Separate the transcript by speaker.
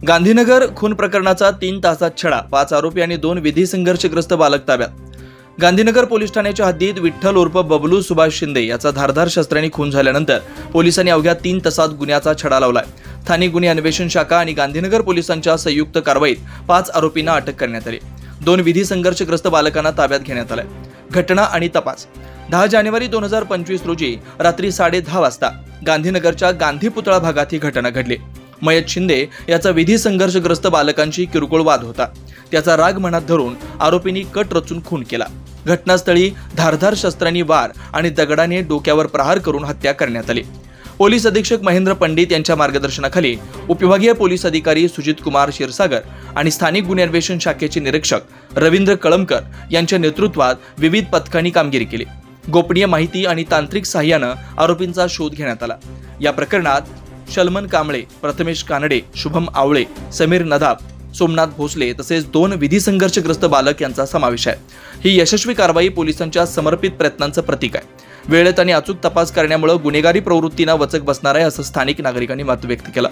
Speaker 1: गांधीनगर खून प्रकरणाचा 3 तासात छडा, 5 आरोपी आणि 2 विधी संघर्षग्रस्त बालक ताब्यात। गांधीनगर पोलीस ठाण्याच्या हद्दीत विठ्ठल उर्फ बबलू सुभाष शिंदे याचा धारदार शस्त्रांनी खून झाल्यानंतर पोलिसांनी अवघ्या 3 तासात गुन्ह्याचा छडा लावलाय। स्थानिक गुन्हे अन्वेषण शाखा आणि गांधीनगर पोलिसांच्या संयुक्त कारवाईत 5 आरोपींना अटक करण्यात आली। 2 विधी संघर्षग्रस्त बालकांना ताब्यात घेण्यात आलंय। घटना आणि तपास 10 जानेवारी 2025 रोजी रात्री 10:30 वाजता गांधीनगरच्या गांधी पुतळा भागात ही घटना घडली। मयत शिंदे याचा विधी संघर्षग्रस्त बालकांशी किरकोळ वाद होता। त्याचा राग मनात धरून आरोपींनी कट रचून खून केला। घटनास्थळी धारदार शस्त्रांनी वार आणि दगडाने डोक्यावर प्रहार करून हत्या करण्यात आली। पोलीस अधीक्षक महेंद्र पंडित यांच्या मार्गदर्शनाखाली उपविभागीय पोलीस अधिकारी सुजित कुमार क्षीरसागर आणि स्थानिक गुन्हे अन्वेषण शाखेचे निरीक्षक रवींद्र कळमकर यांच्या नेतृत्वात विविध पथकांनी कामगिरी केली। गोपनीय माहिती आणि तांत्रिक सहाय्याने आरोपींचा शोध घेण्यात आला। या प्रकरणात शलमन कांबळे, प्रथमेश कानडे, शुभम आवळे, समीर नदाब, सोमनाथ भोसले तसेच 2 विधी संघर्षग्रस्त बालक यांचा समावेश आहे। ही यशस्वी कारवाई पोलिसांच्या समर्पित प्रयत्नांचं प्रतीक आहे। वेळेत आणि अचूक तपास करण्यामुळे गुन्हेगारी प्रवृत्तींना वचक बसणार आहे असं स्थानिक नागरिकांनी मत व्यक्त केलं।